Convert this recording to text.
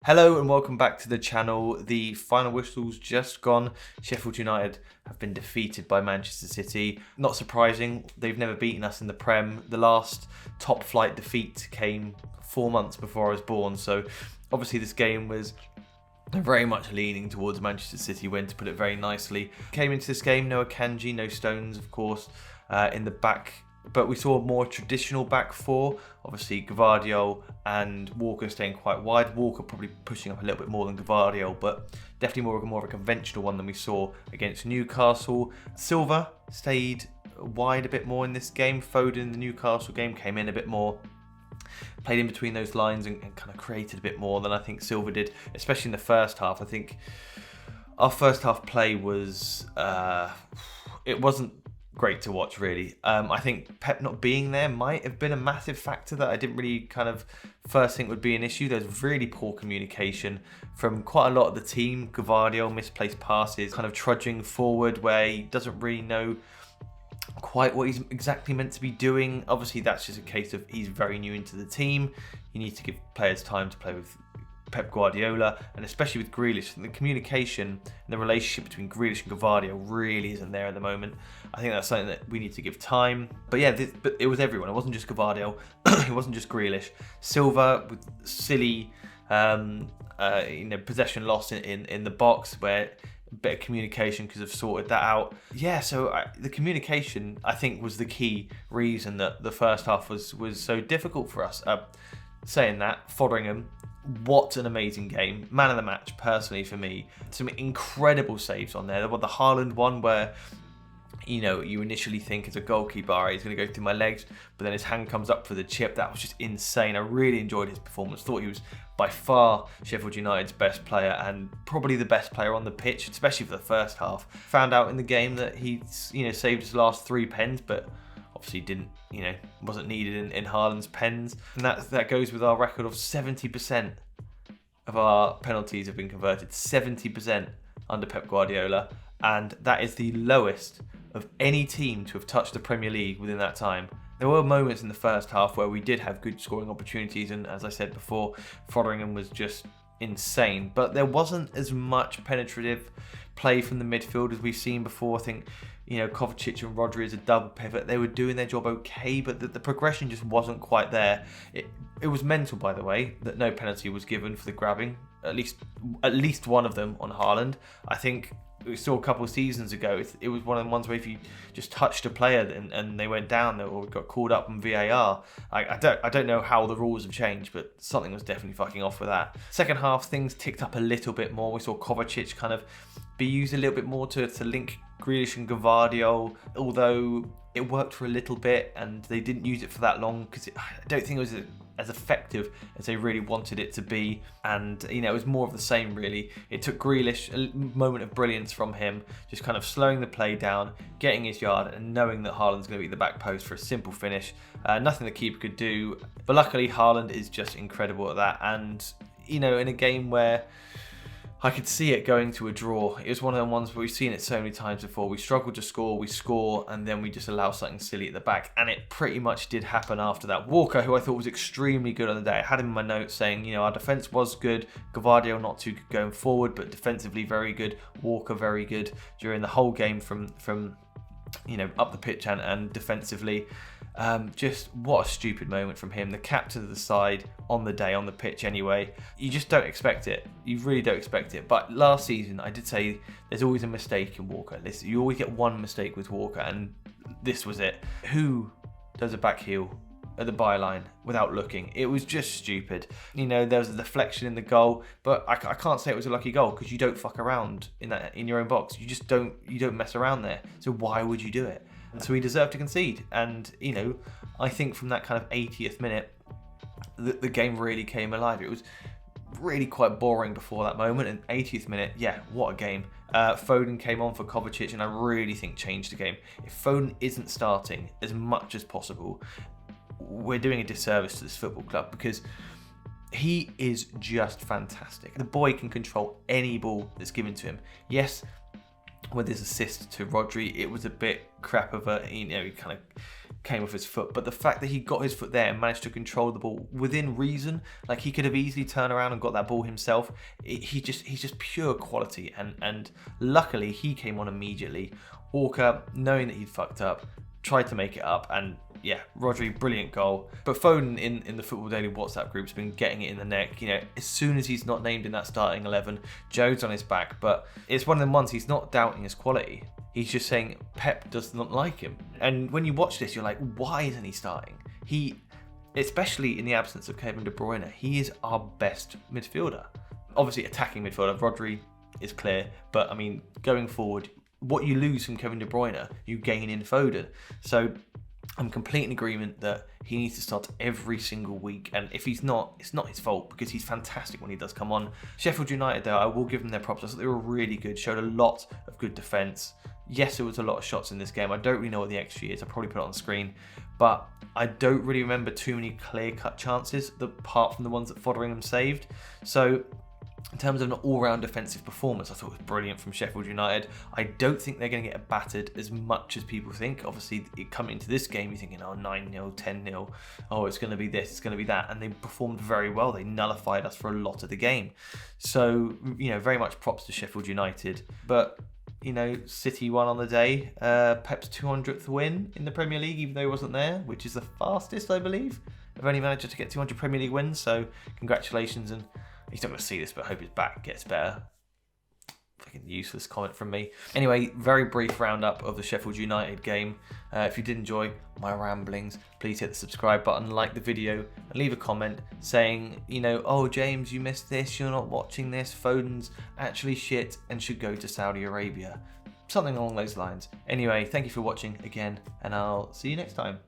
Hello and welcome back to the channel. The final whistle's just gone. Sheffield United have been defeated by Manchester City. Not surprising, they've never beaten us in the Prem. The last top flight defeat came 4 months before I was born, so obviously this game was very much leaning towards Manchester City win, to put it very nicely. Came into this game, no Akanji, no Stones, of course, in the back. But we saw a more traditional back four. Obviously, Gvardiol and Walker staying quite wide. Walker probably pushing up a little bit more than Gvardiol, but definitely more of a conventional one than we saw against Newcastle. Silva stayed wide a bit more in this game. Foden in the Newcastle game came in a bit more, played in between those lines and kind of created a bit more than I think Silva did, especially in the first half. I think our first half play was, it wasn't great to watch, really. I think Pep not being there might have been a massive factor that I didn't really kind of first think would be an issue. There's really poor communication from quite a lot of the team. Gvardiol, misplaced passes, kind of trudging forward where he doesn't really know quite what he's exactly meant to be doing. Obviously, that's just a case of he's very new into the team. You need to give players time to play with Pep Guardiola, and especially with Grealish, the communication and the relationship between Grealish and Gvardiol really isn't there at the moment. I think that's something that we need to give time. But yeah, but it was everyone. It wasn't just Gvardiol. It wasn't just Grealish. Silva with silly, possession loss in the box where a bit of communication could have sorted that out. Yeah, so the communication I think was the key reason that the first half was so difficult for us. Saying that, Fotheringham, what an amazing game. Man of the match, personally, for me. Some incredible saves on there. The Haaland one where, you initially think as a goalkeeper, all right, he's going to go through my legs, but then his hand comes up for the chip. That was just insane. I really enjoyed his performance. Thought he was by far Sheffield United's best player and probably the best player on the pitch, especially for the first half. Found out in the game that he, saved his last 3 pens, but obviously didn't, wasn't needed in Haaland's pens. And that goes with our record of 70% of our penalties have been converted. 70% under Pep Guardiola. And that is the lowest of any team to have touched the Premier League within that time. There were moments in the first half where we did have good scoring opportunities, and as I said before, Fotheringham was just insane. But there wasn't as much penetrative play from the midfield as we've seen before. I think, Kovacic and Rodri as a double pivot, they were doing their job okay, but the progression just wasn't quite there. It was mental, by the way, that no penalty was given for the grabbing. At least one of them on Haaland. I think we saw a couple of seasons ago, it was one of the ones where if you just touched a player and they went down or got called up on VAR. I don't know how the rules have changed, but something was definitely fucking off with that. Second half, things ticked up a little bit more. We saw Kovacic kind of be used a little bit more to link Grealish and Gvardiol, although it worked for a little bit and they didn't use it for that long because I don't think it was as effective as they really wanted it to be. And, it was more of the same, really. It took Grealish a moment of brilliance from him, just kind of slowing the play down, getting his yard and knowing that Haaland's going to be at the back post for a simple finish. Nothing the keeper could do. But luckily, Haaland is just incredible at that. And, in a game where I could see it going to a draw. It was one of the ones where we've seen it so many times before. We struggle to score, we score, and then we just allow something silly at the back. And it pretty much did happen after that. Walker, who I thought was extremely good on the day. I had him in my notes saying, our defence was good. Gvardiol not too good going forward, but defensively very good. Walker very good during the whole game from up the pitch and defensively. Just what a stupid moment from him, the captain of the side on the day, on the pitch anyway. You just don't expect it. You really don't expect it. But last season, I did say there's always a mistake in Walker. You always get one mistake with Walker, and this was it. Who does a back heel at the byline without looking? It was just stupid. There was a deflection in the goal, but I can't say it was a lucky goal because you don't fuck around in your own box. You don't mess around there. So why would you do it? And so he deserved to concede. And, I think from that kind of 80th minute, the game really came alive. It was really quite boring before that moment. And 80th minute, yeah, what a game. Foden came on for Kovacic, and I really think changed the game. If Foden isn't starting as much as possible, we're doing a disservice to this football club because he is just fantastic. The boy can control any ball that's given to him. Yes, with his assist to Rodri, it was a bit crap of he kind of came off his foot, but the fact that he got his foot there and managed to control the ball within reason, like he could have easily turned around and got that ball himself. He's just pure quality, and luckily he came on immediately. Orca, knowing that he'd fucked up, tried to make it up, and yeah, Rodri, brilliant goal. But Foden in the Football Daily WhatsApp group's been getting it in the neck. You know, as soon as he's not named in that starting 11, Joe's on his back. But it's one of them ones, he's not doubting his quality. He's just saying Pep does not like him. And when you watch this, you're like, why isn't he starting? He, especially in the absence of Kevin De Bruyne, he is our best midfielder. Obviously, attacking midfielder, Rodri is clear. But I mean, going forward, what you lose from Kevin De Bruyne, you gain in Foden. So I'm completely in agreement that he needs to start every single week, and if he's not, it's not his fault, because he's fantastic when he does come on. Sheffield United, though, I will give them their props. I thought they were really good, showed a lot of good defence. Yes, there was a lot of shots in this game. I don't really know what the XG is. I'll probably put it on the screen, but I don't really remember too many clear-cut chances, apart from the ones that Fotheringham saved. So in terms of an all-round defensive performance, I thought it was brilliant from Sheffield United. I don't think they're going to get battered as much as people think. Obviously, coming into this game, you're thinking, oh, 9-0, 10-0, oh, it's going to be this, it's going to be that. And they performed very well. They nullified us for a lot of the game. So, you know, very much props to Sheffield United. But, you know, City won on the day. Pep's 200th win in the Premier League, even though he wasn't there, which is the fastest, I believe, of any manager to get 200 Premier League wins. So, congratulations. And he's not going to see this, but I hope his back gets better. Fucking useless comment from me. Anyway, very brief roundup of the Sheffield United game. If you did enjoy my ramblings, please hit the subscribe button, like the video, and leave a comment saying, you know, oh, James, you missed this, you're not watching this, Foden's actually shit and should go to Saudi Arabia. Something along those lines. Anyway, thank you for watching again, and I'll see you next time.